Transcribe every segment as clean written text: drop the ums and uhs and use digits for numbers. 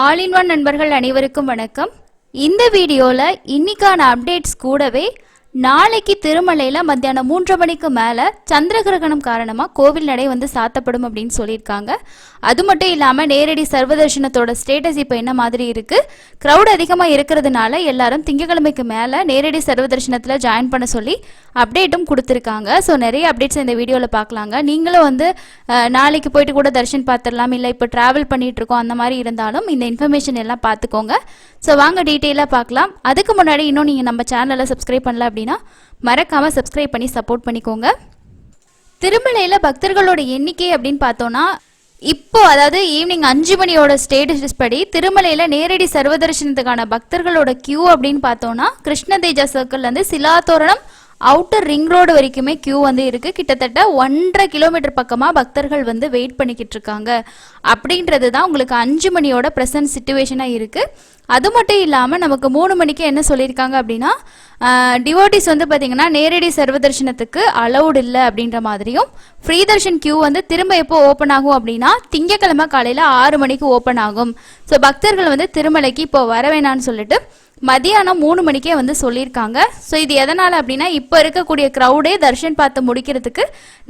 All in one நண்பர்கள் அனைவருக்கும் வணக்கம். இந்த வீடியோல இன்னைக்கான அப்டேட்ஸ் கூடவே நாளைக்கு திருமலையில மத்தியானம் 3 மணிக்கு மேல சந்திர கிரகணம் காரணமா கோவில் நடை சாத்தப்படும் அப்படின்னு சொல்லியிருக்காங்க. அது மட்டும் இல்லாம நேரடி சர்வதர்ஷனத்தோட ஸ்டேட்டஸ் இப்போ என்ன மாதிரி இருக்கு, கிரௌட் அதிகமா இருக்கிறதுனால எல்லாரும் திங்கக்கிழமைக்கு மேல நேரடி சர்வதர்ஷனத்துல ஜாயின் பண்ண சொல்லி அப்டேட்டும் கொடுத்துருக்காங்க. ஸோ நிறைய அப்டேட்ஸ் இந்த வீடியோல பார்க்கலாங்க. நீங்களும் நாளைக்கு போயிட்டு கூட தர்ஷன் பார்த்துடலாம், இல்லை இப்போ டிராவல் பண்ணிட்டு இருக்கோம் அந்த மாதிரி இருந்தாலும் இந்த இன்ஃபர்மேஷன் எல்லாம் பார்த்துக்கோங்க. ஸோ வாங்க டீட்டெயிலாக பார்க்கலாம். அதுக்கு முன்னாடி இன்னும் நீங்கள் நம்ம சேனலை சப்ஸ்கிரைப் பண்ணல அப்படின்னா மறக்காம சப்ஸ்கிரைப் பண்ணி சப்போர்ட் பண்ணிக்கோங்க. திருமலையில பக்தர்களோட எண்ணிக்கை அப்படின்னு பார்த்தோம்னா இப்போ அதாவது ஈவினிங் 5 மணியோட ஸ்டேட்டஸ் படி திருமலையில நேரடி சர்வதர்ஷனத்துக்கான பக்தர்களோட கியூ அப்படின்னு பார்த்தோம்னா கிருஷ்ண தேஜா சர்க்கிள்ல இருந்து சிலாத்தோரணம் அவுட்டர் ரிங் ரோடு வரைக்குமே கியூ இருக்கு. கிட்டத்தட்ட 1.5 கிலோமீட்டர் பக்கமா பக்தர்கள் வெயிட் பண்ணிக்கிட்டு இருக்காங்க. அப்படின்றது தான் உங்களுக்கு 5 மணியோட பிரசன்ட் சிச்சுவேஷனா இருக்கு. அது மட்டும் இல்லாம நமக்கு 3 மணிக்கு என்ன சொல்லியிருக்காங்க அப்படின்னா டிவோட்டிஸ் பாத்தீங்கன்னா நேரடி சர்வதர்ஷனத்துக்கு அலௌட் இல்லை அப்படின்ற மாதிரியும், ஃப்ரீ தர்ஷன் கியூ திரும்ப எப்போ ஓப்பன் ஆகும் அப்படின்னா திங்கக்கிழமை காலையில 6 மணிக்கு ஓப்பன் ஆகும். ஸோ பக்தர்கள் திருமலைக்கு இப்போ வர வேணான்னு சொல்லிட்டு மதியானம் 3 மணிக்கே சொல்லியிருக்காங்க. ஸோ இது எதனால் அப்படின்னா இப்போ இருக்கக்கூடிய க்ரௌடே தர்ஷன் பார்த்து முடிக்கிறதுக்கு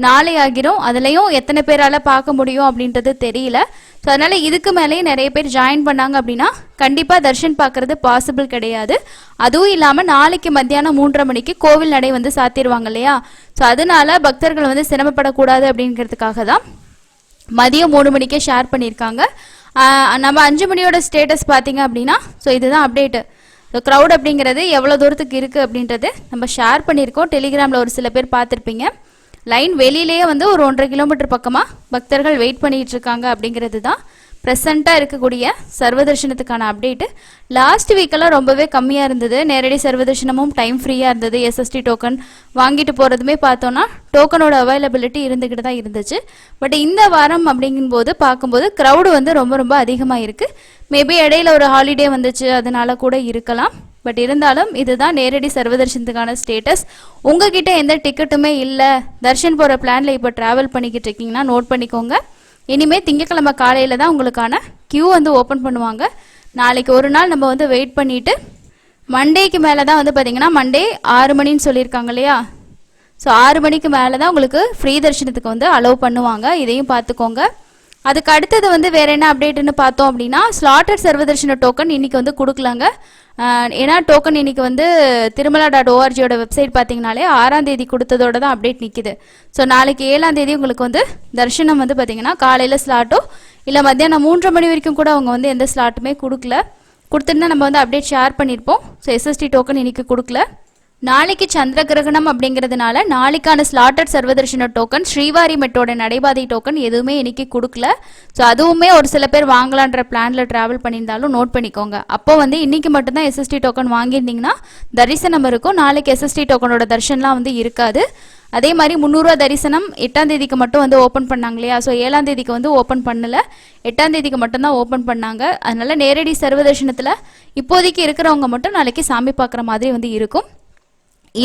நாளை ஆகிரும். அதுலேயும் எத்தனை பேரால் பார்க்க முடியும் அப்படின்றது தெரியல. ஸோ அதனால் இதுக்கு மேலேயும் நிறைய பேர் ஜாயின் பண்ணாங்க அப்படின்னா கண்டிப்பாக தர்ஷன் பார்க்கறது பாசிபிள் கிடையாது. அதுவும் இல்லாமல் நாளைக்கு மத்தியானம் 3:30 மணிக்கு கோவில் நடை சாத்திடுவாங்க இல்லையா. ஸோ அதனால பக்தர்கள் சிரமப்படக்கூடாது அப்படிங்கிறதுக்காக தான் மதியம் 3 மணிக்கே ஷேர் பண்ணியிருக்காங்க. நம்ம 5 மணியோட ஸ்டேட்டஸ் பார்த்தீங்க அப்படின்னா ஸோ இதுதான் அப்டேட்டு. க்ரௌட் அப்படிங்கிறது எவ்வளோ தூரத்துக்கு இருக்குது அப்படின்றது நம்ம ஷேர் பண்ணியிருக்கோம். டெலிகிராமில் ஒரு சில பேர் பார்த்துருப்பீங்க. லைன் வெளியிலேயே ஒரு 1.5 கிலோமீட்டர் பக்கமாக பக்தர்கள் வெயிட் பண்ணிகிட்டு இருக்காங்க அப்படிங்கிறது தான் ப்ரெசண்ட்டாக இருக்கக்கூடிய சர்வதர்ஷனத்துக்கான அப்டேட்டு. லாஸ்ட் வீக்கெல்லாம் ரொம்பவே கம்மியாக இருந்தது. நேரடி சர்வதர்ஷனமும் டைம் ஃப்ரீயாக இருந்தது. எஸ்எஸ்டி டோக்கன் வாங்கிட்டு போகிறதுமே பார்த்தோன்னா டோக்கனோட அவைலபிலிட்டி இருந்துக்கிட்டு தான் இருந்துச்சு. பட் இந்த வாரம் அப்படிங்கும்போது பார்க்கும்போது க்ரௌடு ரொம்ப ரொம்ப அதிகமாக இருக்குது. மேபி இடையில ஒரு ஹாலிடே வந்துச்சு, அதனால கூட இருக்கலாம். பட் இருந்தாலும் இதுதான் நேரடி சர்வதர்ஷனத்துக்கான ஸ்டேட்டஸ். உங்ககிட்ட எந்த டிக்கெட்டுமே இல்லை, தர்ஷன் போகிற பிளானில் இப்போ ட்ராவல் பண்ணிக்கிட்டு இருக்கீங்கன்னா நோட் பண்ணிக்கோங்க. இனிமேல் திங்கக்கிழமை காலையில் தான் உங்களுக்கான கியூ ஓப்பன் பண்ணுவாங்க. நாளைக்கு ஒரு நாள் நம்ம வெயிட் பண்ணிவிட்டு மண்டேக்கு மேலே தான் பார்த்தீங்கன்னா மண்டே 6 மணின்னு சொல்லியிருக்காங்க இல்லையா. ஸோ 6 மணிக்கு மேலே தான் உங்களுக்கு ஃப்ரீ தர்ஷனத்துக்கு அலோவ் பண்ணுவாங்க. இதையும் பார்த்துக்கோங்க. அதுக்கு அடுத்தது வேற என்ன அப்டேட்னு பார்த்தோம் அப்படின்னா ஸ்லாட்டட் சர்வதர்ஷன டோக்கன் இன்னைக்கு கொடுக்கலாங்க. ஏன்னா டோக்கன் இன்னைக்கு திருமலா.org வெப்சைட் பார்த்தீங்கனாலே 6ஆம் தேதி கொடுத்ததோட தான் அப்டேட் நிற்கிது. ஸோ நாளைக்கு 7ஆம் தேதி உங்களுக்கு தர்ஷனம் பார்த்தீங்கன்னா காலையில் ஸ்லாட்டோ இல்லை மத்தியானம் 3:30 மணி வரைக்கும் கூட அவங்க எந்த ஸ்லாட்டுமே கொடுக்கல. கொடுத்துருந்தா நம்ம அப்டேட் ஷேர் பண்ணியிருப்போம். ஸோ எஸ்எஸ்டி டோக்கன் இன்னைக்கு கொடுக்கல. நாளைக்கு சந்திர கிரகணம் அப்படிங்கிறதுனால நாளைக்கான ஸ்லாட்டட் சர்வதர்ஷன டோக்கன் ஸ்ரீவாரி மெட்டோட நடைபாதை டோக்கன் எதுவுமே இன்னைக்கு கொடுக்கல. ஸோ அதுவுமே ஒரு சில பேர் வாங்கலான்ற பிளான்ல டிராவல் பண்ணியிருந்தாலும் நோட் பண்ணிக்கோங்க. அப்போ இன்னைக்கு மட்டும்தான் எஸ்எஸ்டி டோக்கன் வாங்கியிருந்தீங்கன்னா தரிசனம் இருக்கும். நாளைக்கு எஸ்எஸ்டி டோக்கனோட தர்ஷன்லாம் இருக்காது. அதே மாதிரி 300 ரூபா தரிசனம் 8ஆம் தேதிக்கு மட்டும் ஓப்பன் பண்ணாங்க இல்லையா. ஸோ 7ஆம் தேதிக்கு ஓப்பன் பண்ணல, 8ஆம் தேதிக்கு மட்டும்தான் ஓப்பன் பண்ணாங்க. அதனால நேரடி சர்வதர்ஷனத்தில் இப்போதைக்கு இருக்கிறவங்க மட்டும் நாளைக்கு சாமி பார்க்குற மாதிரி இருக்கும்.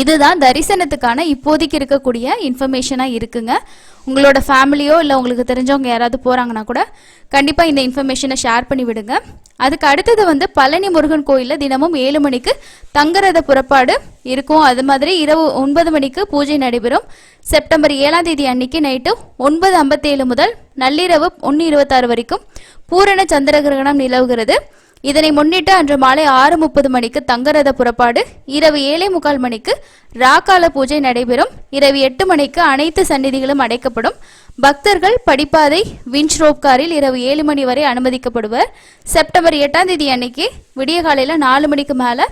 இதுதான் தரிசனத்துக்கான இப்போதைக்கு இருக்கக்கூடிய இன்ஃபர்மேஷனாக இருக்குங்க. உங்களோட ஃபேமிலியோ இல்லை உங்களுக்கு தெரிஞ்சவங்க யாராவது போகிறாங்கன்னா கூட கண்டிப்பாக இந்த இன்ஃபர்மேஷனை ஷேர் பண்ணி விடுங்க. அதுக்கு அடுத்தது பழனி முருகன் கோயிலில் தினமும் 7 மணிக்கு தங்கரத புறப்பாடு இருக்கும். அது மாதிரி இரவு 9 மணிக்கு பூஜை நடைபெறும். செப்டம்பர் 7ஆம் தேதி அன்னைக்கு நைட்டு 9:57 முதல் நள்ளிரவு 1:26 வரைக்கும் பூரண சந்திர கிரகணம் நிலவுகிறது. இதனை முன்னிட்டு அன்று மாலை 6:30 மணிக்கு தங்கரத புறப்பாடு, இரவு 7:45 மணிக்கு ராக்கால பூஜை நடைபெறும். இரவு 8 மணிக்கு அனைத்து சந்நிதிகளும் அடைக்கப்படும். பக்தர்கள் படிப்பாதை விஞ்ச் ரோப் காரில் இரவு 7 மணி வரை அனுமதிக்கப்படுவர். செப்டம்பர் 8ஆம் தேதி அன்னைக்கு விடிய காலையில் 4 மணிக்கு மேலே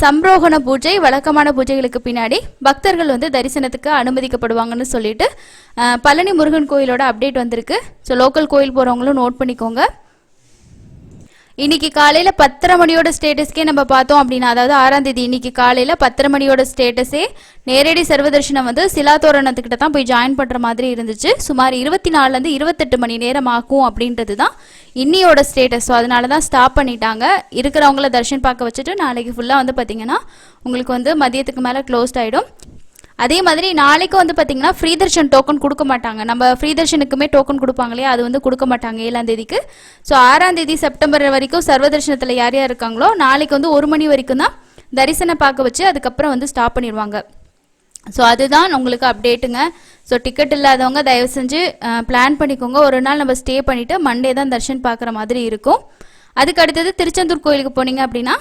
சம்ரோகண பூஜை, வழக்கமான பூஜைகளுக்கு பின்னாடி பக்தர்கள் தரிசனத்துக்கு அனுமதிக்கப்படுவாங்கன்னு சொல்லிட்டு பழனி முருகன் கோயிலோட அப்டேட் வந்திருக்கு. ஸோ லோக்கல் கோயில் போகிறவங்களும் நோட் பண்ணிக்கோங்க. இன்னைக்கு காலையில் 10:30 மணியோட ஸ்டேட்டஸ்க்கே நம்ம பார்த்தோம் அப்படின்னா, அதாவது 6ஆம் தேதி இன்னைக்கு காலையில் 10:30 மணியோட ஸ்டேட்டஸே நேரடி சர்வதர்ஷனம் சிலாத்தோரணத்துக்கிட்ட தான் போய் ஜாயின் பண்ணுற மாதிரி இருந்துச்சு. சுமார் 24 to 28 மணி நேரம் ஆகும் அப்படின்றது தான் இன்னியோட ஸ்டேட்டஸ். ஸோ அதனால தான் ஸ்டாப் பண்ணிட்டாங்க. இருக்கிறவங்கள தர்ஷன் பார்க்க வச்சுட்டு நாளைக்கு ஃபுல்லாக பார்த்தீங்கன்னா உங்களுக்கு மதியத்துக்கு மேலே க்ளோஸ்ட் ஆகிடும். அதே மாதிரி நாளைக்கு வந்து பார்த்தீங்கன்னா ஃப்ரீ தர்ஷன் டோக்கன் கொடுக்க மாட்டாங்க. நம்ம ஃப்ரீ தர்ஷனுக்குமே டோக்கன் கொடுப்பாங்க இல்லையா, அது வந்து கொடுக்க மாட்டாங்க 7ஆம் தேதிக்கு. ஸோ 6ஆம் தேதி செப்டம்பர் வரைக்கும் சர்வ தர்ஷனத்தில் யார் யார் இருக்காங்களோ நாளைக்கு வந்து 1 மணி வரைக்கும் தான் தரிசனம் பார்க்க வச்சு அதுக்கப்புறம் வந்து ஸ்டாப் பண்ணிடுவாங்க. ஸோ அதுதான் உங்களுக்கு அப்டேட்டுங்க. ஸோ டிக்கெட் இல்லாதவங்க தயவு செஞ்சு பிளான் பண்ணிக்கோங்க. ஒரு நாள் நம்ம ஸ்டே பண்ணிவிட்டு மண்டே தான் தர்ஷன் பார்க்குற மாதிரி இருக்கும். அதுக்கு அடுத்தது திருச்செந்தூர் கோயிலுக்கு போனீங்க அப்படின்னா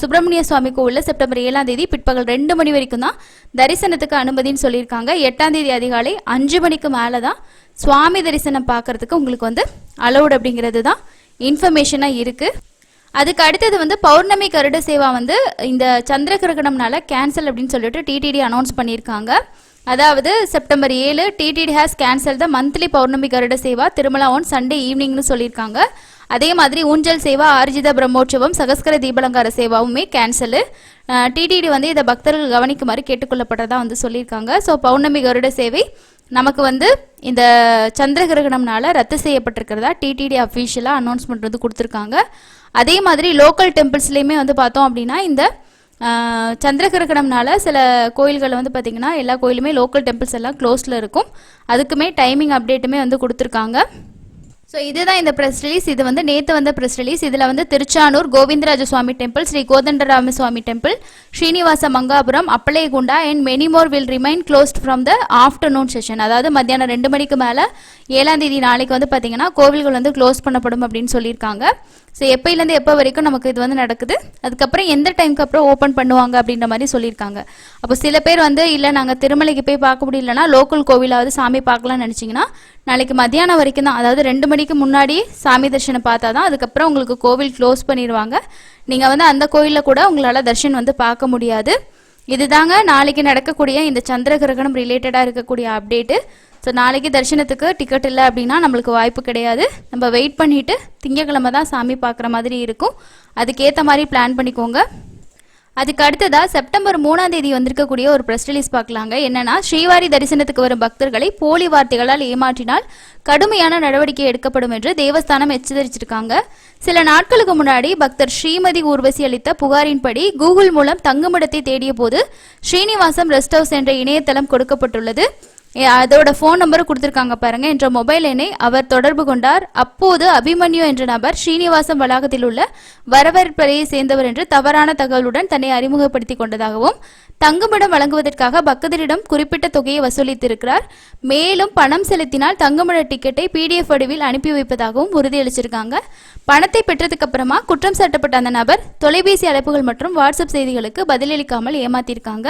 சுப்பிரமணிய சுவாமி கோவிலில் செப்டம்பர் 7ஆம் தேதி பிற்பகல் 2 மணி வரைக்கும் தான் தரிசனத்துக்கு அனுமதின்னு சொல்லியிருக்காங்க. 8ஆம் தேதி அதிகாலை 5 மணிக்கு மேலே தான் சுவாமி தரிசனம் பார்க்கறதுக்கு உங்களுக்கு வந்து அலௌட் அப்படிங்கிறது தான் இன்ஃபர்மேஷனாக இருக்குது. அதுக்கு அடுத்தது வந்து பௌர்ணமி கருட சேவா வந்து இந்த சந்திர கிரகணம்னால கேன்சல் அப்படின்னு சொல்லிட்டு டிடிடி அனௌன்ஸ் பண்ணியிருக்காங்க. அதாவது September 7 TTD has cancel the monthly பௌர்ணமி கருட சேவா திருமலா ஆன் சண்டே ஈவினிங்னு சொல்லியிருக்காங்க. அதே மாதிரி ஊஞ்சல் சேவா, ஆர்ஜித பிரம்மோற்சவம், சகஸ்கர தீபலங்கார சேவாவுமே கேன்சலு. டிடிடி வந்து இதை பக்தர்கள் கவனிக்குமாறு கேட்டுக்கொள்ளப்பட்டதாக வந்து சொல்லியிருக்காங்க. ஸோ பௌர்ணமி கருட சேவை நமக்கு வந்து இந்த சந்திர கிரகணம்னால ரத்து செய்யப்பட்டிருக்கிறதா டிடிடி அஃபீஷியலாக அனௌன்ஸ்மெண்ட் வந்து கொடுத்துருக்காங்க. அதே மாதிரி லோக்கல் டெம்பிள்ஸ்லேயுமே வந்து பார்த்தோம் அப்படின்னா இந்த சந்திர கிரகணம்னால சில கோயில்களில் வந்து பார்த்திங்கன்னா எல்லா கோயிலுமே லோக்கல் டெம்பிள்ஸ் எல்லாம் க்ளோஸில் இருக்கும். அதுக்குமே டைமிங் அப்டேட்டுமே வந்து கொடுத்துருக்காங்க. ஸோ இதுதான் இந்த ப்ரெஸ் ரிலீஸ். இது வந்து நேற்று வந்த ப்ரெஸ் ரிலீஸ். இதில் வந்து Tiruchanur Govindaraja Swamy temple, Sri Kodandarama Swamy temple, Srinivasa Mangapuram, Appalayagunta and many more will remain closed from the afternoon session. அதாவது மத்தியானம் 2 மணிக்கு மேலே 7ஆம் தேதி நாளைக்கு வந்து பார்த்தீங்கன்னா கோவில்கள் வந்து க்ளோஸ் பண்ணப்படும் அப்படின்னு சொல்லியிருக்காங்க. ஸோ எப்போலேருந்து எப்போ வரைக்கும் நமக்கு இது வந்து நடக்குது, அதுக்கப்புறம் எந்த டைமுக்கு அப்புறம் ஓப்பன் பண்ணுவாங்க அப்படின்ற மாதிரி சொல்லியிருக்காங்க. அப்போ சில பேர் வந்து இல்லை நாங்கள் திருமலைக்கு போய் பார்க்க முடியலன்னா லோக்கல் கோவிலாவது சாமி பார்க்கலாம்னு நினச்சிங்கன்னா நாளைக்கு மத்தியானம் வரைக்கும் தான், அதாவது 2 மணிக்கு முன்னாடி சாமி தரிசனம் பார்த்தா தான் அதுக்கப்புறம் உங்களுக்கு கோவில் க்ளோஸ் பண்ணிடுவாங்க. நீங்கள் வந்து அந்த கோயிலில் கூட உங்களால் தரிசனம் வந்து பார்க்க முடியாது. இதுதாங்க நாளைக்கு நடக்கக்கூடிய இந்த சந்திர கிரகணம் ரிலேட்டடாக இருக்கக்கூடிய அப்டேட்டு. ஸோ நாளைக்கு தரிசனத்துக்கு டிக்கெட் இல்லை அப்படின்னா நம்மளுக்கு வாய்ப்பு கிடையாது. நம்ம வெயிட் பண்ணிவிட்டு திங்கக்கிழமை தான் சாமி பார்க்குற மாதிரி இருக்கும். அதுக்கேற்ற மாதிரி பிளான் பண்ணிக்கோங்க. அதுக்கு அடுத்ததாக செப்டம்பர் 3ஆம் தேதி வந்திருக்கக்கூடிய ஒரு ப்ரெஸ் ரிலீஸ் பார்க்கலாங்க. என்னன்னா, ஸ்ரீவாரி தரிசனத்துக்கு வரும் பக்தர்களை போலி வார்த்தைகளால் ஏமாற்றினால் கடுமையான நடவடிக்கை எடுக்கப்படும் என்று தேவஸ்தானம் எச்சரிச்சிருக்காங்க. சில நாட்களுக்கு முன்னாடி பக்தர் ஸ்ரீமதி ஊர்வசி அளித்த புகாரின்படி கூகுள் மூலம் தங்குமிடத்தை தேடிய போது ஸ்ரீனிவாசம் ரெஸ்ட் ஹவுஸ் என்ற இணையதளம் கொடுக்கப்பட்டுள்ளது. அதோட ஃபோன் நம்பரும் கொடுத்துருக்காங்க பாருங்க. என்ற மொபைல் எண்ணை அவர் தொடர்பு கொண்டார். அப்போது அபிமன்யு என்ற நபர் ஸ்ரீனிவாசம் வளாகத்தில் உள்ள வரவேற்பறையை சேர்ந்தவர் என்று தவறான தகவலுடன் தன்னை அறிமுகப்படுத்திக் கொண்டதாகவும் தங்குமிடம் வழங்குவதற்காக பக்தரிடம் குறிப்பிட்ட தொகையை வசூலித்திருக்கிறார். மேலும் பணம் செலுத்தினால் தங்குமிட டிக்கெட்டை PDF வடிவில் அனுப்பி வைப்பதாகவும் உறுதியளிச்சிருக்காங்க. பணத்தை பெற்றதுக்கு அப்புறமா குற்றம் சாட்டப்பட்ட அந்த நபர் தொலைபேசி அழைப்புகள் மற்றும் வாட்ஸ்அப் செய்திகளுக்கு பதிலளிக்காமல் ஏமாத்திருக்காங்க.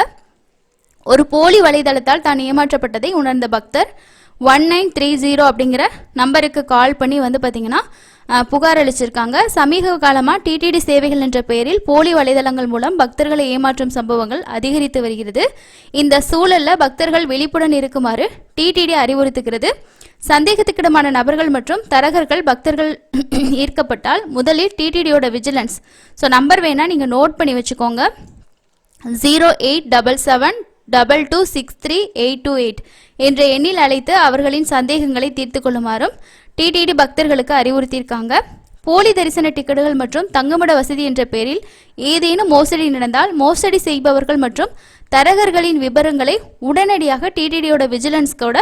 ஒரு போலி வலைதளத்தால் தான் ஏமாற்றப்பட்டதை உணர்ந்த பக்தர் 1930 அப்படிங்கிற நம்பருக்கு கால் பண்ணி வந்து பார்த்தீங்கன்னா புகார் அளிச்சிருக்காங்க. சமீப காலமாக டிடிடி சேவைகள் என்ற பெயரில் போலி வலைதளங்கள் மூலம் பக்தர்களை ஏமாற்றும் சம்பவங்கள் அதிகரித்து வருகிறது. இந்த சூழலில் பக்தர்கள் விழிப்புடன் இருக்குமாறு டிடிடி அறிவுறுத்துகிறது. சந்தேகத்துக்கிடமான நபர்கள் மற்றும் தரகர்கள் பக்தர்கள் ஈர்க்கப்பட்டால் முதலில் டிடிடியோட விஜிலன்ஸ் நம்பர் வேணால் நீங்கள் நோட் பண்ணி வச்சுக்கோங்க. 0877226388 என்ற எண்ணில் அழைத்து அவர்களின் சந்தேகங்களை தீர்த்து கொள்ளுமாறும் டிடிடி பக்தர்களுக்கு அறிவுறுத்தியிருக்காங்க. போலி தரிசன டிக்கெட்டுகள் மற்றும் தங்குமிட வசதி என்ற பெயரில் ஏதேனும் மோசடி நடந்தால் மோசடி செய்பவர்கள் மற்றும் தரகர்களின் விவரங்களை உடனடியாக டிடிடியோட விஜிலன்ஸ்கோட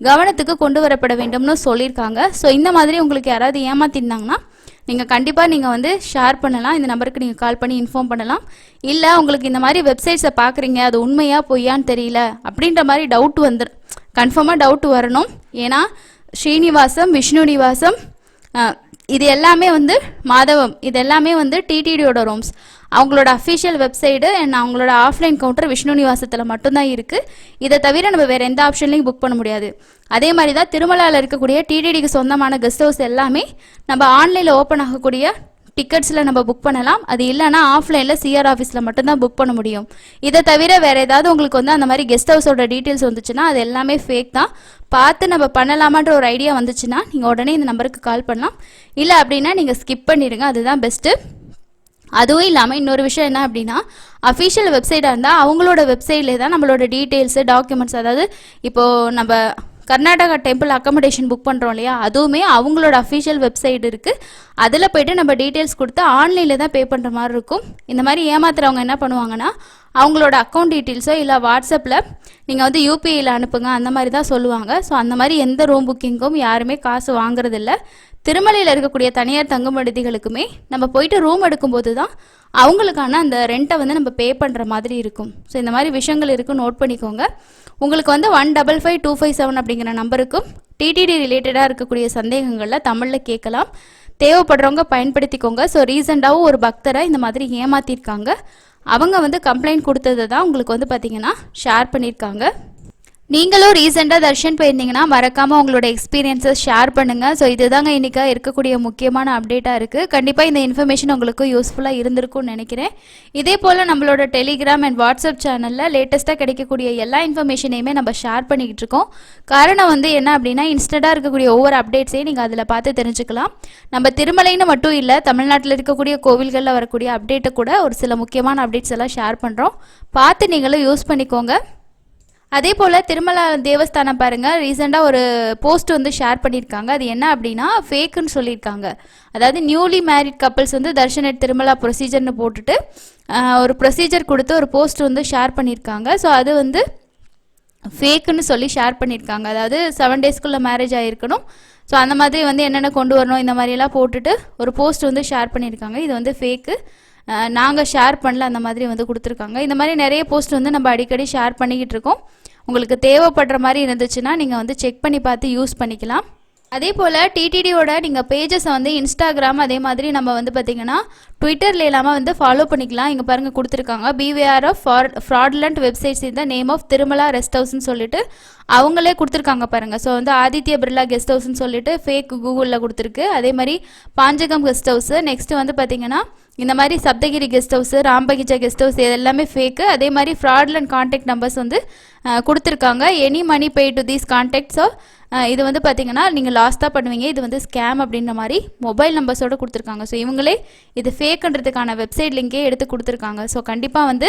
கவனத்துக்கு கொண்டு வரப்பட வேண்டும்னு சொல்லியிருக்காங்க. ஸோ இந்த மாதிரி உங்களுக்கு யாராவது ஏமாத்திருந்தாங்கன்னா நீங்கள் கண்டிப்பாக நீங்கள் வந்து ஷேர் பண்ணலாம். இந்த நம்பருக்கு நீங்கள் கால் பண்ணி இன்ஃபார்ம் பண்ணலாம். இல்லை உங்களுக்கு இந்த மாதிரி வெப்சைட்ஸை பார்க்குறீங்க, அது உண்மையா பொய்யான்னு தெரியல அப்படின்ற மாதிரி டவுட் கன்ஃபார்மாக டவுட் வரணும். ஏன்னா ஸ்ரீனிவாசம், விஷ்ணு நிவாசம், இது எல்லாமே வந்து மாதவம், இது எல்லாமே வந்து டிடிடியோட ரூம்ஸ். அவங்களோட அஃபிஷியல் வெப்சைட்டு அண்ட் அவங்களோட ஆஃப்லைன் கவுண்டர் விஷ்ணு நிவாசத்தில் மட்டும்தான் இருக்குது. இதை தவிர நம்ம வேறு எந்த ஆப்ஷன்லையும் புக் பண்ண முடியாது. அதே மாதிரி தான் திருமலாவில் இருக்கக்கூடிய டிடிடிக்கு சொந்தமான கெஸ்ட் ஹவுஸ் எல்லாமே நம்ம ஆன்லைனில் ஓப்பன் ஆகக்கூடிய டிக்கெட்ஸில் நம்ம புக் பண்ணலாம். அது இல்லைனா ஆஃப்லைனில் சிஆர் ஆஃபீஸில் மட்டும்தான் புக் பண்ண முடியும். இதை தவிர வேறு ஏதாவது உங்களுக்கு வந்து அந்த மாதிரி கெஸ்ட் ஹவுஸோட டீட்டெயில்ஸ் வந்துச்சுன்னா அது எல்லாமே ஃபேக் தான். பார்த்து நம்ம பண்ணலாமான்ற ஒரு ஐடியா வந்துச்சுன்னா நீங்கள் உடனே இந்த நம்பருக்கு கால் பண்ணலாம். இல்லை அப்படின்னா நீங்கள் ஸ்கிப் பண்ணிடுங்க, அதுதான் பெஸ்ட்டு. அதுவும் இல்லாமல் இன்னொரு விஷயம் என்ன அப்படின்னா, அஃபிஷியல் வெப்சைட்டாக இருந்தால் அவங்களோட வெப்சைட்லேயே தான் நம்மளோட டீட்டெயில்ஸு டாக்குமெண்ட்ஸ், அதாவது இப்போது நம்ம கர்நாடகா டெம்பிள் அக்கமடேஷன் புக் பண்ணுறோம் இல்லையா, அதுவுமே அவங்களோட அஃபிஷியல் வெப்சைட் இருக்குது. அதில் போய்ட்டு நம்ம டீட்டெயில்ஸ் கொடுத்து ஆன்லைனில் தான் பே பண்ணுற மாதிரி இருக்கும். இந்த மாதிரி ஏமாத்துறவங்க என்ன பண்ணுவாங்கன்னா, அவங்களோட அக்கௌண்ட் டீட்டெயில்ஸோ இல்லை வாட்ஸ்அப்பில் நீங்கள் வந்து யூபிஐயில் அனுப்புங்க அந்த மாதிரி தான் சொல்லுவாங்க. ஸோ அந்த மாதிரி எந்த ரூம் புக்கிங்கும் யாருமே காசு வாங்குறதில்ல. திருமலையில் இருக்கக்கூடிய தனியார் தங்கும் விடுதிகளுக்குமே நம்ம போயிட்டு ரூம் எடுக்கும்போது தான் அவங்களுக்கான அந்த ரெண்ட்டை வந்து நம்ம பே பண்ணுற மாதிரி இருக்கும். ஸோ இந்த மாதிரி விஷயங்கள் இருக்குது, நோட் பண்ணிக்கோங்க. உங்களுக்கு வந்து 155257 அப்படிங்கிற நம்பருக்கும் டிடிடி ரிலேட்டடாக இருக்கக்கூடிய சந்தேகங்களில் தமிழில் கேட்கலாம். தேவைப்படுறவங்க பயன்படுத்திக்கோங்க. ஸோ ரீசெண்டாகவும் ஒரு பக்தரை இந்த மாதிரி ஏமாற்றிருக்காங்க. அவங்க வந்து கம்ப்ளைண்ட் கொடுத்ததை தான் உங்களுக்கு வந்து பார்த்திங்கன்னா ஷேர் பண்ணியிருக்காங்க. நீங்களும் ரீசெண்டாக தர்ஷன் போயிருந்தீங்கன்னா மறக்காமல் உங்களோட எக்ஸ்பீரியன்ஸஸ் ஷேர் பண்ணுங்கள். ஸோ இதுதாங்க இன்றைக்கி இருக்கக்கூடிய முக்கியமான அப்டேட்டாக இருக்குது. கண்டிப்பாக இந்த இன்ஃபர்மேஷன் உங்களுக்கு யூஸ்ஃபுல்லாக இருந்திருக்கும்னு நினைக்கிறேன். இதே போல் நம்மளோட டெலிகிராம் அண்ட் வாட்ஸ்அப் சேனலில் லேட்டஸ்ட்டாக கிடைக்கக்கூடிய எல்லா இன்ஃபர்மேஷனையுமே நம்ம ஷேர் பண்ணிக்கிட்டு இருக்கோம். காரணம் வந்து என்ன அப்படின்னா, இன்ஸ்டண்ட்டாக இருக்கக்கூடிய ஒவ்வொரு அப்டேட்ஸையும் நீங்கள் அதில் பார்த்து தெரிஞ்சுக்கலாம். நம்ம திருமலைன்னு மட்டும் இல்லை, தமிழ்நாட்டில் இருக்கக்கூடிய கோவில்களில் வரக்கூடிய அப்டேட்டை கூட ஒரு சில முக்கியமான அப்டேட்ஸ் எல்லாம் ஷேர் பண்ணுறோம். பார்த்து நீங்களும் யூஸ் பண்ணிக்கோங்க. அதே போல் திருமலா தேவஸ்தானம் பாருங்கள், ரீசெண்டாக ஒரு போஸ்ட் வந்து ஷேர் பண்ணியிருக்காங்க. அது என்ன அப்படின்னா ஃபேக்குன்னு சொல்லியிருக்காங்க. அதாவது நியூலி மேரிட் கப்பிள்ஸ் வந்து தர்ஷன் அட் திருமலா ப்ரொசீஜர்னு போட்டுட்டு ஒரு ப்ரொசீஜர் கொடுத்து ஒரு போஸ்ட் வந்து ஷேர் பண்ணியிருக்காங்க. ஸோ அது வந்து ஃபேக்குன்னு சொல்லி ஷேர் பண்ணியிருக்காங்க. அதாவது 7 டேஸ்க்குள்ளே மேரேஜ் ஆகிருக்கணும். ஸோ அந்த மாதிரி வந்து என்னென்ன கொண்டு வரணும் இந்த மாதிரியெல்லாம் போட்டுட்டு ஒரு போஸ்ட் வந்து ஷேர் பண்ணியிருக்காங்க. இது வந்து ஃபேக்கு, நாங்கள் ஷேர் பண்ணல அந்த மாதிரி வந்து கொடுத்துருக்காங்க. இந்த மாதிரி நிறைய போஸ்ட் வந்து நம்ம அடிக்கடி ஷேர் பண்ணிக்கிட்டு இருக்கோம். உங்களுக்கு தேவைப்படுற மாதிரி இருந்துச்சுன்னா நீங்கள் வந்து செக் பண்ணி பார்த்து யூஸ் பண்ணிக்கலாம். அதே போல் டிடிடியோட நீங்கள் பேஜஸை வந்து இன்ஸ்டாகிராம், அதே மாதிரி நம்ம வந்து பார்த்திங்கன்னா ட்விட்டரில் இல்லாமல் வந்து ஃபாலோ பண்ணிக்கலாம். இங்கே பாருங்கள் கொடுத்துருக்காங்க, பிவேஆர் ஆஃப் ஃப்ராட்லண்ட் வெப்சைட்ஸ் இந்த நேம் ஆஃப் திருமலா ரெஸ்ட் ஹவுஸ்ன்னு சொல்லிட்டு அவங்களே கொடுத்துருக்காங்க பாருங்கள். ஸோ வந்து ஆதித்ய பிர்லா கெஸ்ட் ஹவுஸ்ன்னு சொல்லிட்டு ஃபேக் கூகுளில் கொடுத்துருக்கு. அதே மாதிரி பாஞ்சகம் கெஸ்ட் ஹவுஸு, நெக்ஸ்ட்டு வந்து பார்த்திங்கன்னா இந்த மாதிரி Saptagiri guest house, Rambagicha guest house, இது எல்லாமே ஃபேக்கு. அதே மாதிரி ஃப்ராட்லண்ட் கான்டாக்ட் நம்பர்ஸ் வந்து கொடுத்துருக்காங்க. Any money pay to these கான்டாக்ட்ஸோ இது வந்து பார்த்திங்கன்னா நீங்கள் லாஸ்ட்டாக பண்ணுவீங்க, இது வந்து ஸ்கேம் அப்படின்ற மாதிரி மொபைல் நம்பர்ஸோடு கொடுத்துருக்காங்க. ஸோ இவங்களே இது ஃபேக்குன்றதுக்கான வெப்சைட் லிங்கே எடுத்து கொடுத்துருக்காங்க. ஸோ கண்டிப்பாக வந்து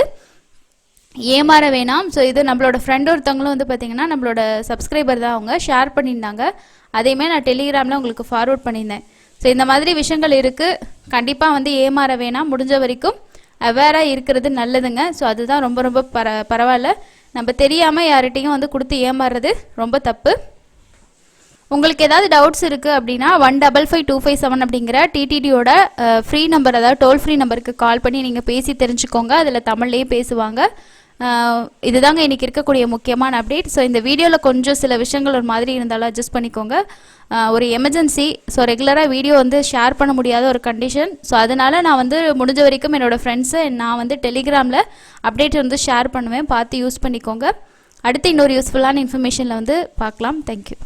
ஏமாற வேணாம். ஸோ இது நம்மளோட ஃப்ரெண்ட் ஒருத்தவங்களும் வந்து பார்த்திங்கன்னா நம்மளோட சப்ஸ்கிரைபர் தான், அவங்க ஷேர் பண்ணியிருந்தாங்க. அதேமாதிரி நான் டெலிகிராமில் உங்களுக்கு ஃபார்வர்ட் பண்ணியிருந்தேன். ஸோ இந்த மாதிரி விஷயங்கள் இருக்குது. கண்டிப்பாக வந்து ஏமாற வேணாம். முடிஞ்ச வரைக்கும் அவேராக இருக்கிறது நல்லதுங்க. ஸோ அதுதான் ரொம்ப ரொம்ப பரவாயில்ல. நம்ம தெரியாமல் யார்கிட்டையும் வந்து கொடுத்து ஏமாறுறது ரொம்ப தப்பு. உங்களுக்கு ஏதாவது டவுட்ஸ் இருக்குது அப்படின்னா 155257 அப்படிங்கிற டிடிடியோட ஃப்ரீ நம்பர், அதாவது டோல் ஃப்ரீ நம்பருக்கு கால் பண்ணி நீங்கள் பேசி தெரிஞ்சுக்கோங்க. அதில் தமிழ்லேயே பேசுவாங்க. இதுதாங்க இன்றைக்கி இருக்கக்கூடிய முக்கியமான அப்டேட். ஸோ இந்த வீடியோவில் கொஞ்சம் சில விஷயங்கள் ஒரு மாதிரி இருந்தாலும் அட்ஜஸ்ட் பண்ணிக்கோங்க. ஒரு எமர்ஜென்சி, ஸோ ரெகுலராக வீடியோ வந்து ஷேர் பண்ண முடியாத ஒரு கண்டிஷன். ஸோ அதனால் நான் வந்து முடிஞ்ச வரைக்கும் என்னோடய ஃப்ரெண்ட்ஸு நான் வந்து டெலிகிராமில் அப்டேட் வந்து ஷேர் பண்ணுவேன். பார்த்து யூஸ் பண்ணிக்கோங்க. அடுத்து இன்னொரு யூஸ்ஃபுல்லான இன்ஃபர்மேஷனில் வந்து பார்க்கலாம். தேங்க்யூ.